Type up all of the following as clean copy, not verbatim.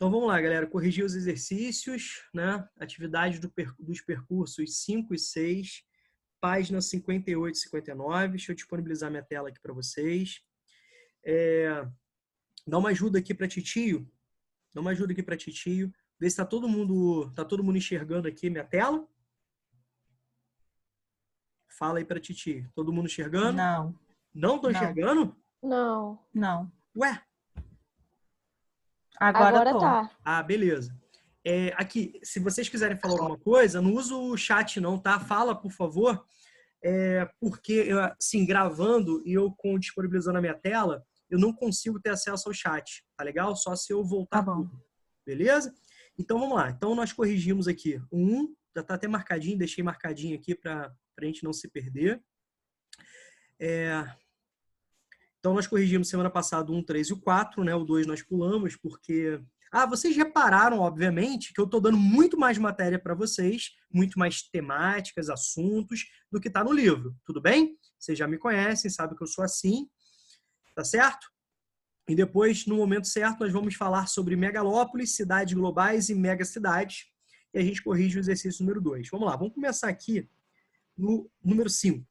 Então vamos lá, galera. Corrigir os exercícios, né? Atividades dos percursos 5 e 6, páginas 58 e 59. Deixa eu disponibilizar minha tela aqui para vocês. Dá uma ajuda aqui para Titio. Dá uma ajuda aqui para Titio. Vê se tá todo mundo enxergando aqui minha tela. Fala aí para Titio. Todo mundo enxergando? Não. Não tô enxergando? Não. Não. Ué? Agora tô. Tá. Ah, beleza. Aqui, se vocês quiserem falar alguma coisa, não usa o chat não, tá? Fala, por favor. Porque, assim, gravando e eu disponibilizando a minha tela, eu não consigo ter acesso ao chat, tá legal? Só se eu voltar Tá bom. tudo. Beleza? Então, vamos lá. Então, nós corrigimos aqui o 1, já tá até marcadinho, deixei marcadinho aqui para a gente não se perder. Então, nós corrigimos semana passada o 1, 3 e o 4, né? O 2 nós pulamos porque... vocês repararam, obviamente, que eu estou dando muito mais matéria para vocês, muito mais temáticas, assuntos, do que está no livro. Tudo bem? Vocês já me conhecem, sabem que eu sou assim. Tá certo? E depois, no momento certo, nós vamos falar sobre megalópolis, cidades globais e megacidades. E a gente corrige o exercício número 2. Vamos lá, vamos começar aqui no número 5.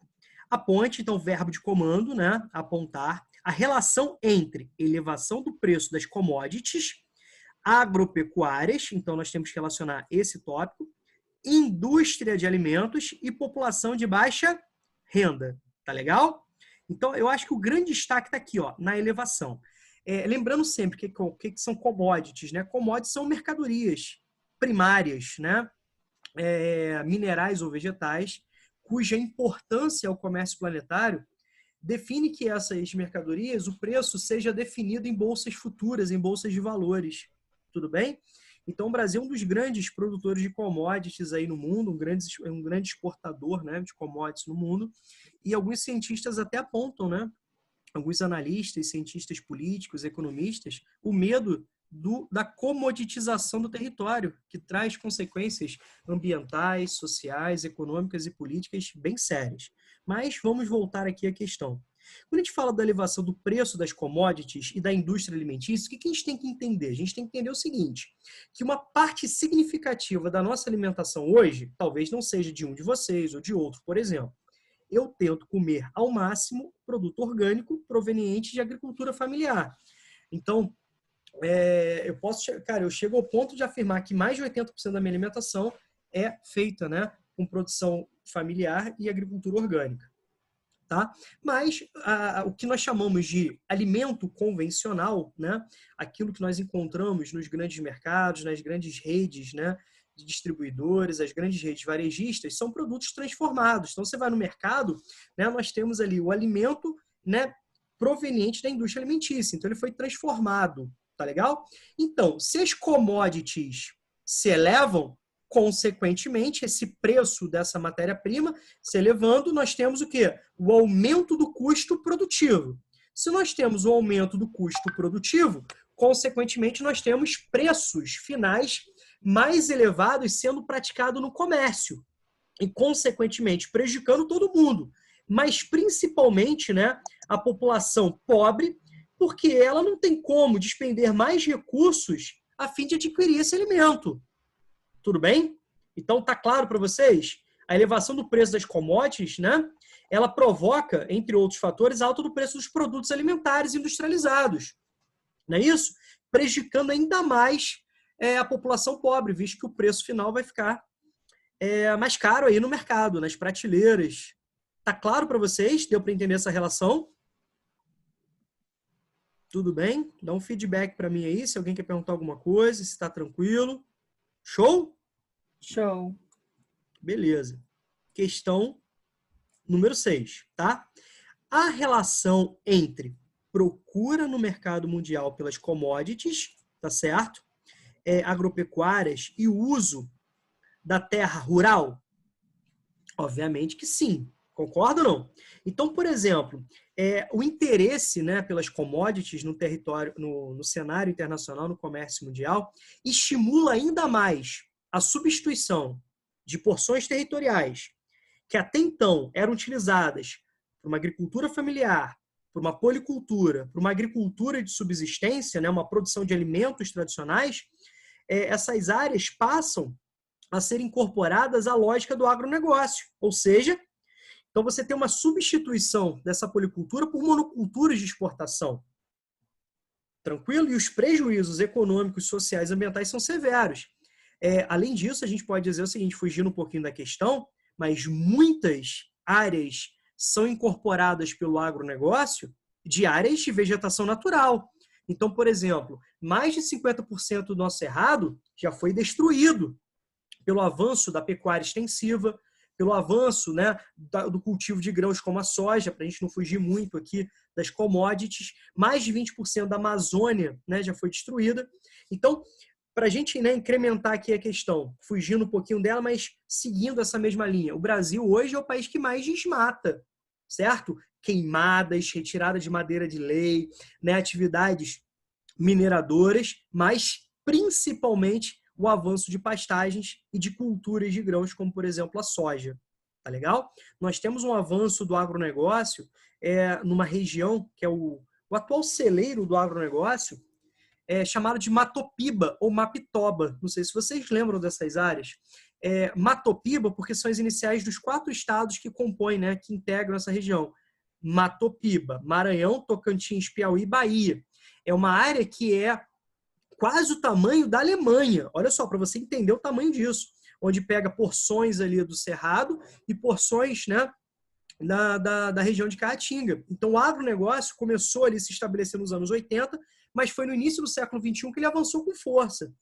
Aponte, então, verbo de comando, né? Apontar. A relação entre elevação do preço das commodities agropecuárias, então nós temos que relacionar esse tópico, indústria de alimentos e população de baixa renda. Tá legal? Então, eu acho que o grande destaque está aqui, ó, na elevação. Lembrando sempre o que são commodities, né? Commodities são mercadorias primárias, né? Minerais ou vegetais, cuja importância ao comércio planetário define que essas mercadorias, o preço seja definido em bolsas futuras, em bolsas de valores. Tudo bem? Então, o Brasil é um dos grandes produtores de commodities aí no mundo, um grande exportador, né, de commodities no mundo, e alguns cientistas até apontam, né, alguns analistas, cientistas políticos, economistas, o medo da comoditização do território, que traz consequências ambientais, sociais, econômicas e políticas bem sérias. Mas vamos voltar aqui à questão. Quando a gente fala da elevação do preço das commodities e da indústria alimentícia, o que a gente tem que entender? A gente tem que entender o seguinte, que uma parte significativa da nossa alimentação hoje, talvez não seja de um de vocês ou de outro, por exemplo, eu tento comer ao máximo produto orgânico proveniente de agricultura familiar. Então, eu chego ao ponto de afirmar que mais de 80% da minha alimentação é feita, né, com produção familiar e agricultura orgânica. Tá? Mas o que nós chamamos de alimento convencional, né? Aquilo que nós encontramos nos grandes mercados, nas grandes redes, né, de distribuidores, as grandes redes varejistas, são produtos transformados. Então, você vai no mercado, né, nós temos ali o alimento, né, proveniente da indústria alimentícia. Então, ele foi transformado. Tá legal? Então, se as commodities se elevam, consequentemente, esse preço dessa matéria-prima se elevando, nós temos o quê? O aumento do custo produtivo. Se nós temos o aumento do custo produtivo, consequentemente, nós temos preços finais mais elevados sendo praticados no comércio e, consequentemente, prejudicando todo mundo, mas principalmente, né, a população pobre, porque ela não tem como despender mais recursos a fim de adquirir esse alimento. Tudo bem? Então, tá claro para vocês? A elevação do preço das commodities, né, ela provoca, entre outros fatores, a alta do preço dos produtos alimentares industrializados. Não é isso? Prejudicando ainda mais a população pobre, visto que o preço final vai ficar mais caro aí no mercado, nas prateleiras. Tá claro para vocês? Deu para entender essa relação? Tudo bem? Dá um feedback para mim aí, se alguém quer perguntar alguma coisa, se está tranquilo. Show? Show. Beleza. Questão número 6, tá? A relação entre procura no mercado mundial pelas commodities, tá certo? Agropecuárias e o uso da terra rural? Obviamente que sim. Concorda ou não? Então, por exemplo, o interesse, né, pelas commodities no território, no cenário internacional, no comércio mundial, estimula ainda mais a substituição de porções territoriais que até então eram utilizadas para uma agricultura familiar, para uma policultura, para uma agricultura de subsistência, né, uma produção de alimentos tradicionais, essas áreas passam a ser incorporadas à lógica do agronegócio. Ou seja, então você tem uma substituição dessa policultura por monoculturas de exportação. Tranquilo? E os prejuízos econômicos, sociais e ambientais são severos. Além disso, a gente pode dizer o seguinte, fugindo um pouquinho da questão, mas muitas áreas são incorporadas pelo agronegócio de áreas de vegetação natural. Então, por exemplo, mais de 50% do nosso cerrado já foi destruído pelo avanço da pecuária extensiva, pelo avanço, né, do cultivo de grãos como a soja, para a gente não fugir muito aqui das commodities. Mais de 20% da Amazônia, né, já foi destruída. Então, para a gente, né, incrementar aqui a questão, fugindo um pouquinho dela, mas seguindo essa mesma linha, o Brasil hoje é o país que mais desmata, certo? Queimadas, retirada de madeira de lei, né, atividades mineradoras, mas principalmente o avanço de pastagens e de culturas de grãos, como, por exemplo, a soja. Tá legal? Nós temos um avanço do agronegócio numa região que é o atual celeiro do agronegócio, chamado de Matopiba ou Mapitoba. Não sei se vocês lembram dessas áreas. Matopiba, porque são as iniciais dos 4 estados que compõem, né, que integram essa região. Matopiba, Maranhão, Tocantins, Piauí, Bahia. É uma área que é quase o tamanho da Alemanha. Olha só, para você entender o tamanho disso. Onde pega porções ali do Cerrado e porções, né, da região de Caatinga. Então, o agronegócio começou ali a se estabelecer nos anos 80, mas foi no início do século XXI que ele avançou com força.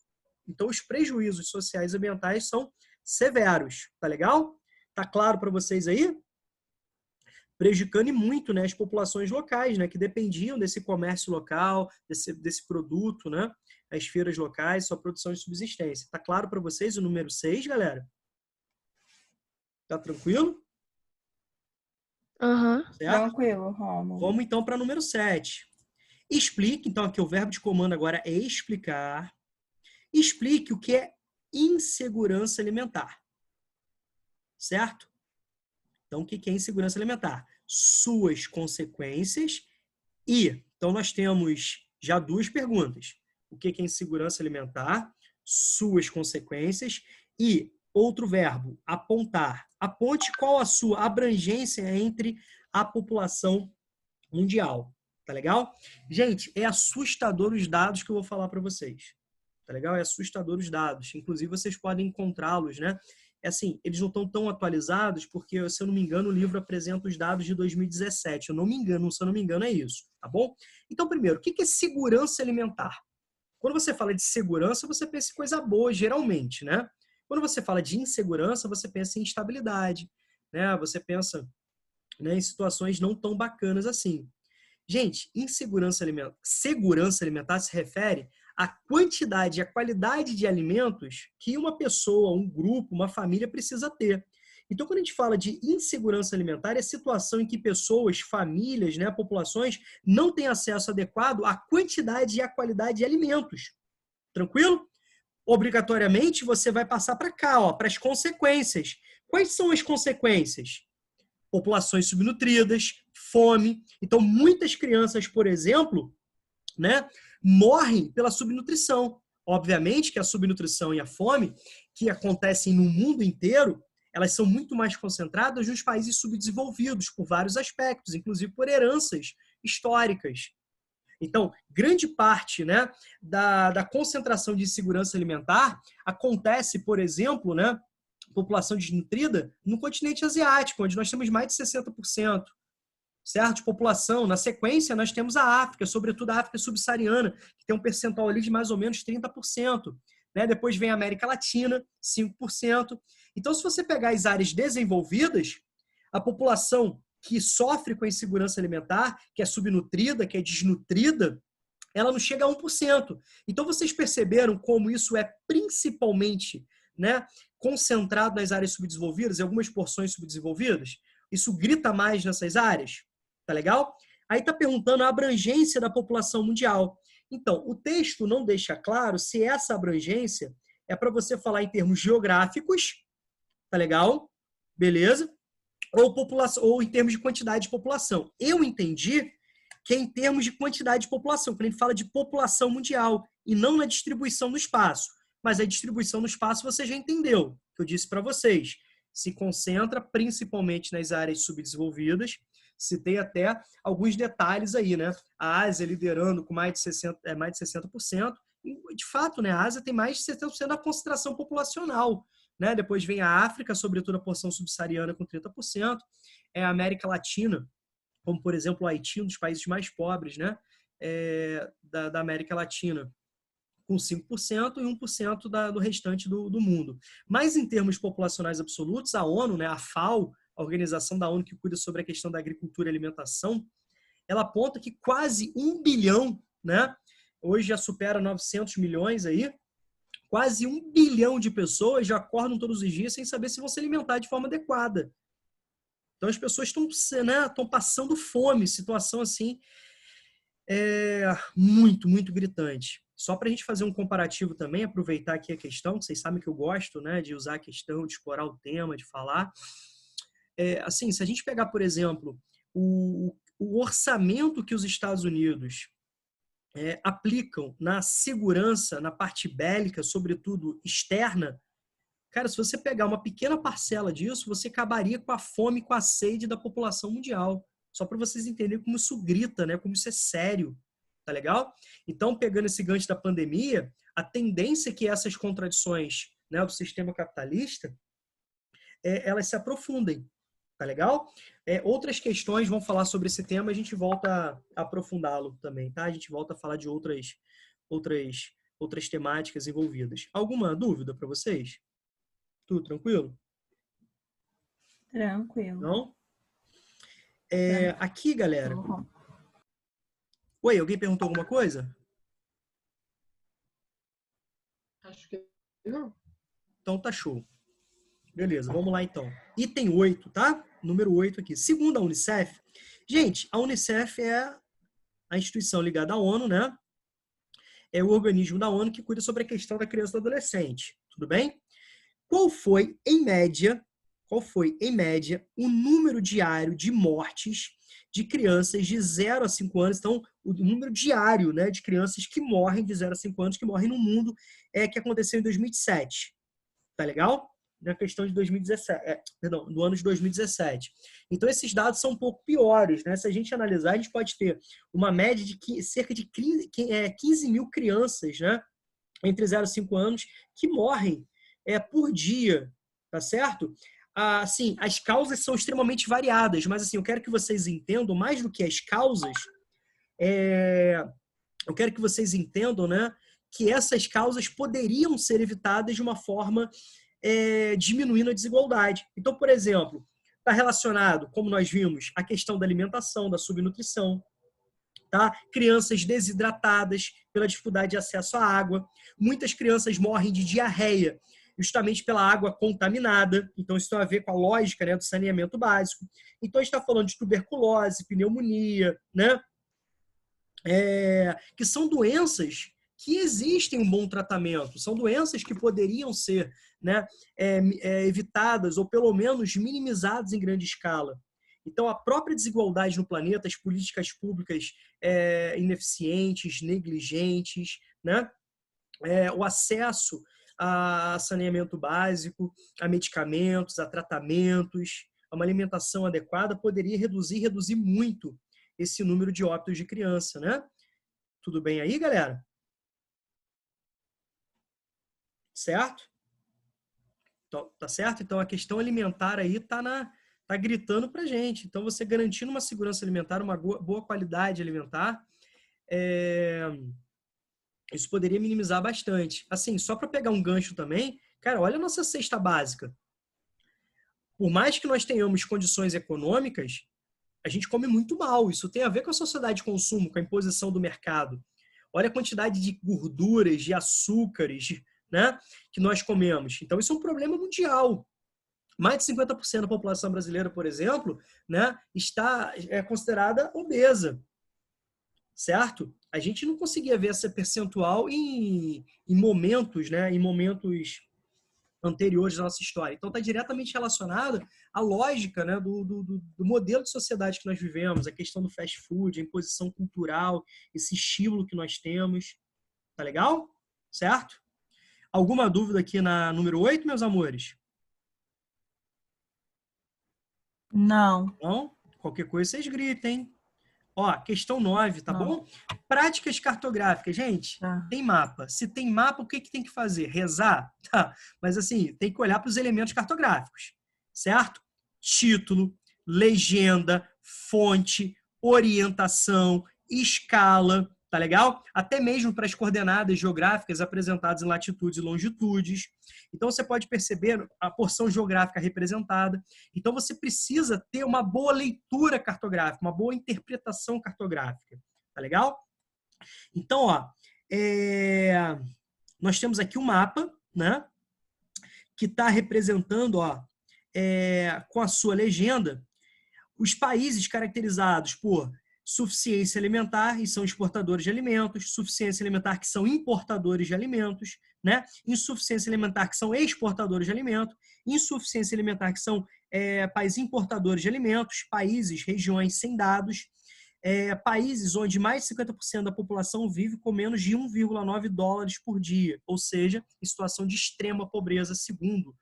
Então, os prejuízos sociais e ambientais são severos. Tá legal? Tá claro para vocês aí? Prejudicando muito, né, as populações locais, né, que dependiam desse comércio local, desse produto, né, as feiras locais, sua produção de subsistência. Tá claro para vocês o número 6, galera? Tá tranquilo? Aham. Tranquilo, Romulo. Vamos então para o número 7. Explique, então aqui o verbo de comando agora é explicar. Explique o que é insegurança alimentar. Certo? Então, o que é insegurança alimentar? Suas consequências e, então nós temos já 2 perguntas. O que é insegurança alimentar? Suas consequências e outro verbo, apontar. Aponte qual a sua abrangência entre a população mundial. Tá legal? Gente, é assustador os dados que eu vou falar para vocês. Tá legal? É assustador os dados. Inclusive, vocês podem encontrá-los, né? Assim, eles não estão tão atualizados porque, se eu não me engano, o livro apresenta os dados de 2017. Se eu não me engano, é isso. Tá bom? Então, primeiro, o que é segurança alimentar? Quando você fala de segurança, você pensa em coisa boa, geralmente, né? Quando você fala de insegurança, você pensa em instabilidade, né? Você pensa, né, em situações não tão bacanas assim. Gente, segurança alimentar se refere à quantidade e à qualidade de alimentos que uma pessoa, um grupo, uma família precisa ter. Então, quando a gente fala de insegurança alimentar, é a situação em que pessoas, famílias, né, populações não têm acesso adequado à quantidade e à qualidade de alimentos. Tranquilo? Obrigatoriamente, você vai passar para cá, para as consequências. Quais são as consequências? Populações subnutridas, fome. Então, muitas crianças, por exemplo, né, morrem pela subnutrição. Obviamente que a subnutrição e a fome, que acontecem no mundo inteiro, elas são muito mais concentradas nos países subdesenvolvidos, por vários aspectos, inclusive por heranças históricas. Então, grande parte, né, da concentração de insegurança alimentar acontece, por exemplo, né, população desnutrida no continente asiático, onde nós temos mais de 60%, certo? De população. Na sequência, nós temos a África, sobretudo a África subsaariana, que tem um percentual ali de mais ou menos 30%. Né? Depois vem a América Latina, 5%. Então, se você pegar as áreas desenvolvidas, a população que sofre com a insegurança alimentar, que é subnutrida, que é desnutrida, ela não chega a 1%. Então, vocês perceberam como isso é principalmente, né, concentrado nas áreas subdesenvolvidas, em algumas porções subdesenvolvidas? Isso grita mais nessas áreas? Tá legal? Aí tá perguntando a abrangência da população mundial. Então, o texto não deixa claro se essa abrangência é para você falar em termos geográficos, tá legal? Beleza? Ou em termos de quantidade de população. Eu entendi que é em termos de quantidade de população, quando a gente fala de população mundial, e não na distribuição no espaço. Mas a distribuição no espaço você já entendeu, que eu disse para vocês. Se concentra principalmente nas áreas subdesenvolvidas. Citei até alguns detalhes aí, né? A Ásia liderando com mais de 60%. E, de fato, né? A Ásia tem mais de 70% da concentração populacional. Né? Depois vem a África, sobretudo a porção subsaariana, com 30%. É a América Latina, como, por exemplo, o Haiti, um dos países mais pobres, né? Da América Latina, com 5% e 1% do restante do mundo. Mas em termos populacionais absolutos, a ONU, né, a FAO, a organização da ONU que cuida sobre a questão da agricultura e alimentação, ela aponta que quase 1 bilhão, né, hoje já supera 900 milhões aí, quase 1 bilhão de pessoas já acordam todos os dias sem saber se vão se alimentar de forma adequada. Então as pessoas estão, né, passando fome, situação assim muito, muito gritante. Só para a gente fazer um comparativo também, aproveitar aqui a questão, vocês sabem que eu gosto, né, de usar a questão, de explorar o tema, de falar. Assim, se a gente pegar, por exemplo, o orçamento que os Estados Unidos aplicam na segurança, na parte bélica, sobretudo externa, cara, se você pegar uma pequena parcela disso, você acabaria com a fome, com a sede da população mundial. Só para vocês entenderem como isso grita, né? Como isso é sério. Tá legal? Então, pegando esse gancho da pandemia, a tendência é que essas contradições, né, do sistema capitalista, elas se aprofundem. Tá legal? Outras questões vão falar sobre esse tema, a gente volta a aprofundá-lo também, tá? A gente volta a falar de outras temáticas envolvidas. Alguma dúvida para vocês? Tudo tranquilo? Tranquilo. Não? Aqui, galera. Oi, alguém perguntou alguma coisa? Acho que não. Então tá show. Beleza, vamos lá então. Item 8, tá? Número 8 aqui. Segundo a Unicef, gente, a Unicef é a instituição ligada à ONU, né? É o organismo da ONU que cuida sobre a questão da criança e do adolescente. Tudo bem? Qual foi, em média, o número diário de mortes de crianças de 0 a 5 anos? Então, o número diário, né, de crianças que morrem de 0 a 5 anos, que morrem no mundo, que aconteceu em 2007. Tá legal? Na questão de 2017, do ano de 2017. Então, esses dados são um pouco piores, né? Se a gente analisar, a gente pode ter uma média de cerca de 15 mil crianças, né, entre 0 e 5 anos, que morrem por dia, tá certo? Assim, as causas são extremamente variadas, mas assim, eu quero que vocês entendam, mais do que as causas, eu quero que vocês entendam, né, que essas causas poderiam ser evitadas de uma forma diminuindo a desigualdade. Então, por exemplo, está relacionado, como nós vimos, a questão da alimentação, da subnutrição, tá? Crianças desidratadas pela dificuldade de acesso à água. Muitas crianças morrem de diarreia, justamente pela água contaminada. Então, isso tem a ver com a lógica, né, do saneamento básico. Então, a gente está falando de tuberculose, pneumonia, né? Que são doenças que existem um bom tratamento, são doenças que poderiam ser, né, evitadas ou pelo menos minimizadas em grande escala. Então, a própria desigualdade no planeta, as políticas públicas ineficientes, negligentes, né, o acesso a saneamento básico, a medicamentos, a tratamentos, a uma alimentação adequada poderia reduzir muito esse número de óbitos de criança, né? Tudo bem aí, galera? Certo? Então, tá certo? Então, a questão alimentar aí tá gritando pra gente. Então, você garantindo uma segurança alimentar, uma boa qualidade alimentar, isso poderia minimizar bastante. Assim, só para pegar um gancho também, cara, olha a nossa cesta básica. Por mais que nós tenhamos condições econômicas, a gente come muito mal. Isso tem a ver com a sociedade de consumo, com a imposição do mercado. Olha a quantidade de gorduras, de açúcares, né, que nós comemos. Então, isso é um problema mundial. Mais de 50% da população brasileira, por exemplo, né, está considerada obesa. Certo? A gente não conseguia ver essa percentual em momentos, né, em momentos anteriores à nossa história. Então, está diretamente relacionado à lógica, né, do modelo de sociedade que nós vivemos, a questão do fast food, a imposição cultural, esse estímulo que nós temos. Tá legal? Certo? Alguma dúvida aqui na número 8, meus amores? Não. Não? Qualquer coisa vocês gritem. Ó, questão 9, tá Não. bom? Práticas cartográficas. Gente, Tá. tem mapa. Se tem mapa, o que tem que fazer? Rezar? Tá. Mas, assim, tem que olhar para os elementos cartográficos. Certo? Título, legenda, fonte, orientação, escala, tá legal? Até mesmo para as coordenadas geográficas apresentadas em latitudes e longitudes. Então, você pode perceber a porção geográfica representada. Então, você precisa ter uma boa leitura cartográfica, uma boa interpretação cartográfica. Tá legal? Então, ó, nós temos aqui um mapa, né? Que está representando, ó, com a sua legenda, os países caracterizados por suficiência alimentar, e são exportadores de alimentos, suficiência alimentar, que são importadores de alimentos, né? Insuficiência alimentar, que são exportadores de alimentos, insuficiência alimentar, que são países importadores de alimentos, países, regiões sem dados, países onde mais de 50% da população vive com menos de 1,9 dólares por dia, ou seja, em situação de extrema pobreza, segundo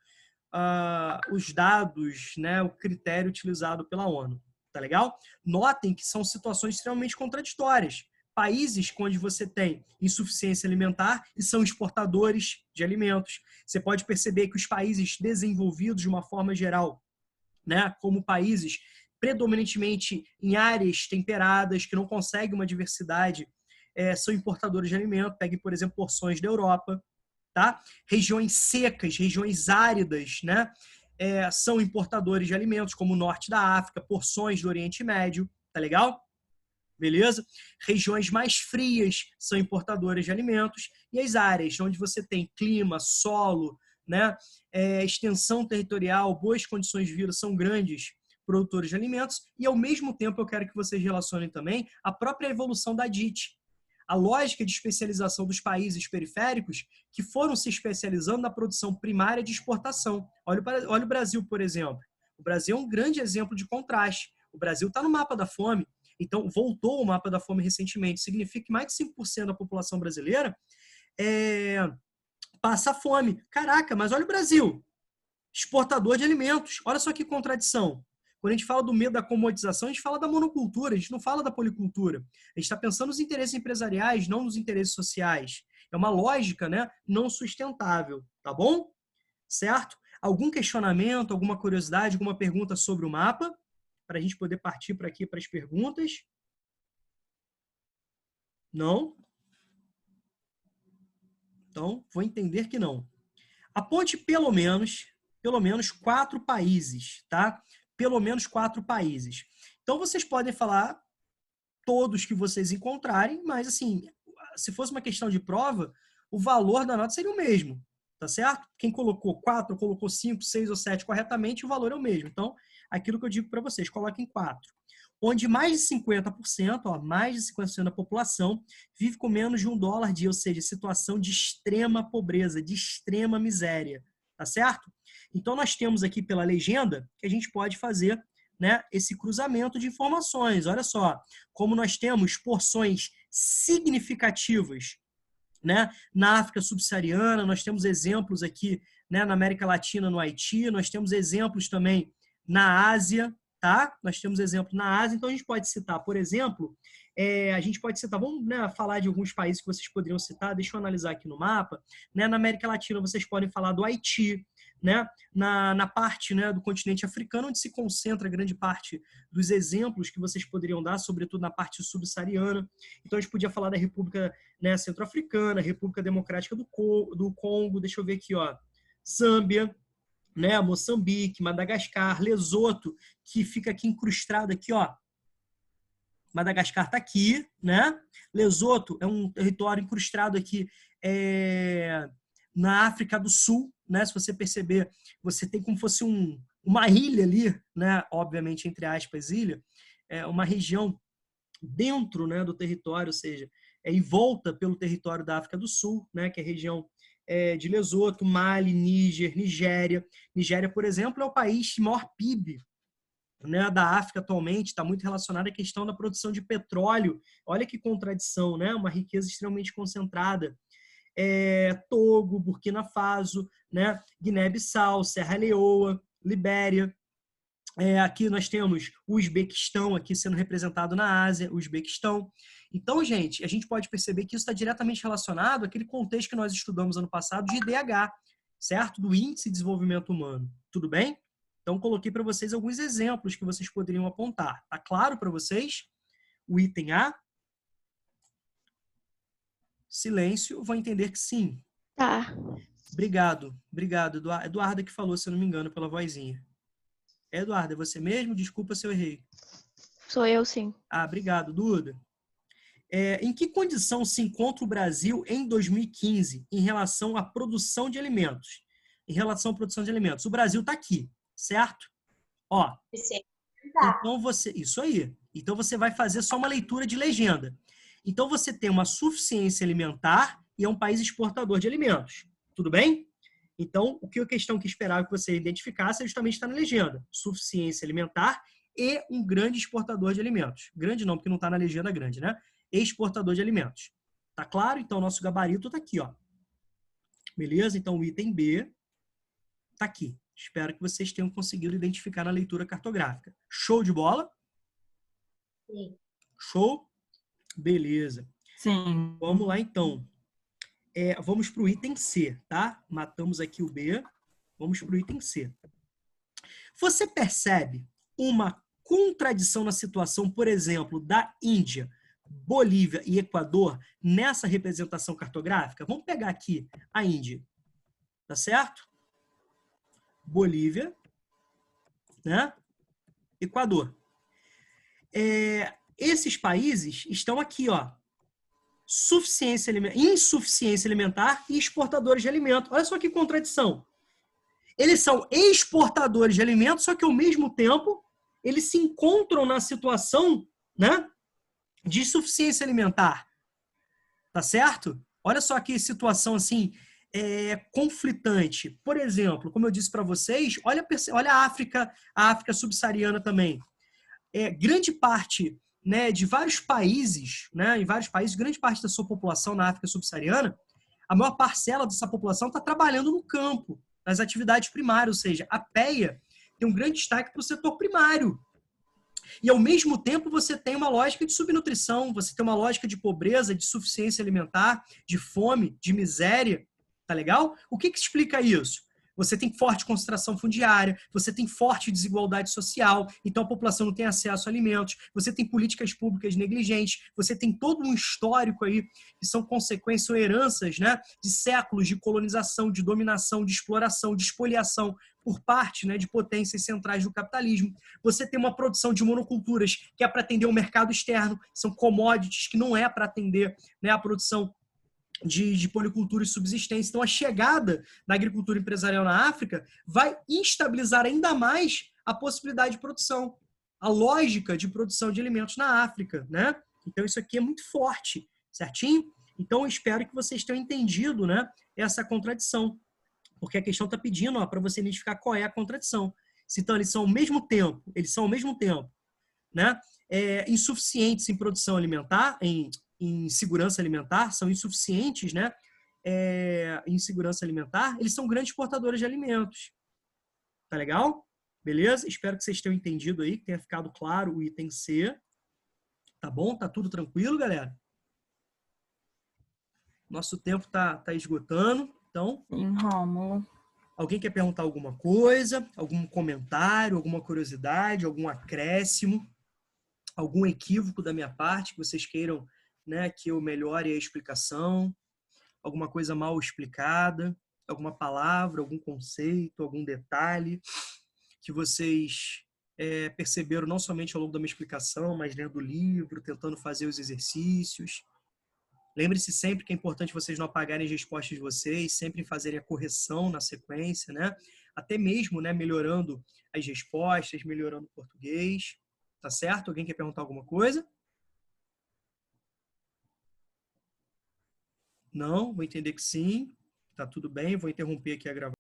os dados, né, o critério utilizado pela ONU. Tá legal? Notem que são situações extremamente contraditórias. Países onde você tem insuficiência alimentar e são exportadores de alimentos. Você pode perceber que os países desenvolvidos, de uma forma geral, né, como países predominantemente em áreas temperadas, que não conseguem uma diversidade, são importadores de alimento. Pegue, por exemplo, porções da Europa. Tá? Regiões secas, regiões áridas, né? São importadores de alimentos, como o norte da África, porções do Oriente Médio, tá legal? Beleza? Regiões mais frias são importadoras de alimentos, e as áreas onde você tem clima, solo, né? Extensão territorial, boas condições de vida, são grandes produtores de alimentos, e ao mesmo tempo eu quero que vocês relacionem também a própria evolução da DIT, a lógica de especialização dos países periféricos que foram se especializando na produção primária de exportação. Olha o Brasil, por exemplo. O Brasil é um grande exemplo de contraste. O Brasil está no mapa da fome. Então, voltou o mapa da fome recentemente. Significa que mais de 5% da população brasileira passa fome. Caraca, mas olha o Brasil. Exportador de alimentos. Olha só que contradição. Quando a gente fala do medo da comodização, a gente fala da monocultura, a gente não fala da policultura. A gente está pensando nos interesses empresariais, não nos interesses sociais. É uma lógica, né, não sustentável, tá bom? Certo? Algum questionamento, alguma curiosidade, alguma pergunta sobre o mapa? Para a gente poder partir para aqui para as perguntas. Não? Então, vou entender que não. Aponte pelo menos 4 países, tá? Pelo menos 4 países. Então, vocês podem falar todos que vocês encontrarem, mas, assim, se fosse uma questão de prova, o valor da nota seria o mesmo, tá certo? Quem colocou 4, colocou 5, 6 ou 7 corretamente, o valor é o mesmo. Então, aquilo que eu digo para vocês, coloquem 4. Onde mais de 50%, ó, mais de 50% da população vive com menos de $1 dia, ou seja, situação de extrema pobreza, de extrema miséria, tá certo? Então, nós temos aqui pela legenda que a gente pode fazer, né, esse cruzamento de informações. Olha só, como nós temos porções significativas, né, na África subsaariana, nós temos exemplos aqui, né, na América Latina, no Haiti, nós temos exemplos também na Ásia, tá? Nós temos exemplos na Ásia, então a gente pode citar, por exemplo, vamos, né, falar de alguns países que vocês poderiam citar, deixa eu analisar aqui no mapa, né, na América Latina vocês podem falar do Haiti, né, na parte, né, do continente africano, onde se concentra grande parte dos exemplos que vocês poderiam dar, sobretudo na parte subsaariana. Então a gente podia falar da República, né, Centro-Africana, República Democrática do Congo, deixa eu ver aqui, ó, Zâmbia, né, Moçambique, Madagascar, Lesoto, que fica aqui incrustado aqui, ó. Madagascar está aqui, né? Lesoto é um território incrustado aqui na África do Sul, né? Se você perceber, você tem como fosse uma ilha ali, né? Obviamente, entre aspas, ilha, uma região dentro, né, do território, ou seja, em volta pelo território da África do Sul, né? Que é a região de Lesoto, Mali, Níger, Nigéria. Nigéria, por exemplo, é o país de maior PIB, né, da África atualmente, está muito relacionado à questão da produção de petróleo. Olha que contradição, né? Uma riqueza extremamente concentrada. Togo, Burkina Faso, né? Guiné-Bissau, Serra Leoa, Libéria. Aqui nós temos o Uzbequistão aqui sendo representado na Ásia, o Uzbequistão. Então, gente, a gente pode perceber que isso está diretamente relacionado àquele contexto que nós estudamos ano passado de IDH, certo? Do Índice de Desenvolvimento Humano. Tudo bem? Então, coloquei para vocês alguns exemplos que vocês poderiam apontar. Tá claro para vocês? O item A? Silêncio, vou entender que sim. Tá. Obrigado, Eduarda que falou, se eu não me engano, pela vozinha. Eduarda, é você mesmo? Desculpa se eu errei. Sou eu, sim. Obrigado, Duda. Em que condição se encontra o Brasil em 2015 em relação à produção de alimentos? Em relação à produção de alimentos. O Brasil está aqui, certo? Ó. Então isso aí. Então você vai fazer só uma leitura de legenda. Então você tem uma suficiência alimentar e é um país exportador de alimentos. Tudo bem? Então, o que a questão que esperava que você identificasse é justamente está na legenda. Suficiência alimentar e um grande exportador de alimentos. Grande não, porque não está na legenda grande, né? Exportador de alimentos. Tá claro? Então, o nosso gabarito está aqui, ó. Beleza? Então, o item B está aqui. Espero que vocês tenham conseguido identificar na leitura cartográfica. Show de bola? Sim. Show? Beleza. Sim. Vamos lá, então. Vamos para o item C, tá? Matamos aqui o B. Vamos para o item C. Você percebe uma contradição na situação, por exemplo, da Índia, Bolívia e Equador nessa representação cartográfica? Vamos pegar aqui a Índia, tá certo? Bolívia, né? Equador. Esses países estão aqui, ó. Insuficiência alimentar e exportadores de alimentos. Olha só que contradição. Eles são exportadores de alimentos, só que ao mesmo tempo eles se encontram na situação, né, de insuficiência alimentar. Tá certo? Olha só que situação assim conflitante. Por exemplo, como eu disse para vocês, olha a África subsaariana também. Grande parte, né, de vários países, né, em vários países, grande parte da sua população na África subsaariana, a maior parcela dessa população está trabalhando no campo, nas atividades primárias, ou seja, a PEA tem um grande destaque para o setor primário. E, ao mesmo tempo, você tem uma lógica de subnutrição, você tem uma lógica de pobreza, de suficiência alimentar, de fome, de miséria, tá legal? O que explica isso? Você tem forte concentração fundiária, você tem forte desigualdade social, então a população não tem acesso a alimentos, você tem políticas públicas negligentes, você tem todo um histórico aí que são consequências ou heranças, né, de séculos de colonização, de dominação, de exploração, de espoliação por parte, né, de potências centrais do capitalismo. Você tem uma produção de monoculturas que é para atender o mercado externo, são commodities que não é para atender, né, a produção de policultura e subsistência. Então, a chegada da agricultura empresarial na África vai instabilizar ainda mais a possibilidade de produção, a lógica de produção de alimentos na África, né? Então, isso aqui é muito forte, certinho? Então, eu espero que vocês tenham entendido, né, essa contradição, porque a questão está pedindo para você identificar qual é a contradição. Então, eles são ao mesmo tempo, né, insuficientes em produção alimentar, em segurança alimentar, são insuficientes, né, em segurança alimentar, eles são grandes exportadores de alimentos. Tá legal? Beleza? Espero que vocês tenham entendido aí, que tenha ficado claro o item C. Tá bom? Tá tudo tranquilo, galera? Nosso tempo tá esgotando, então... Sim, Rômulo. Alguém quer perguntar alguma coisa? Algum comentário? Alguma curiosidade? Algum acréscimo? Algum equívoco da minha parte que vocês queiram, né, que eu melhore a explicação, alguma coisa mal explicada, alguma palavra, algum conceito, algum detalhe que vocês perceberam não somente ao longo da minha explicação, mas lendo o livro, tentando fazer os exercícios. Lembre-se sempre que é importante vocês não apagarem as respostas de vocês, sempre fazerem a correção na sequência, né? Até mesmo, né, melhorando as respostas, melhorando o português. Tá certo? Alguém quer perguntar alguma coisa? Não? Vou entender que sim. Tá tudo bem, vou interromper aqui a gravação.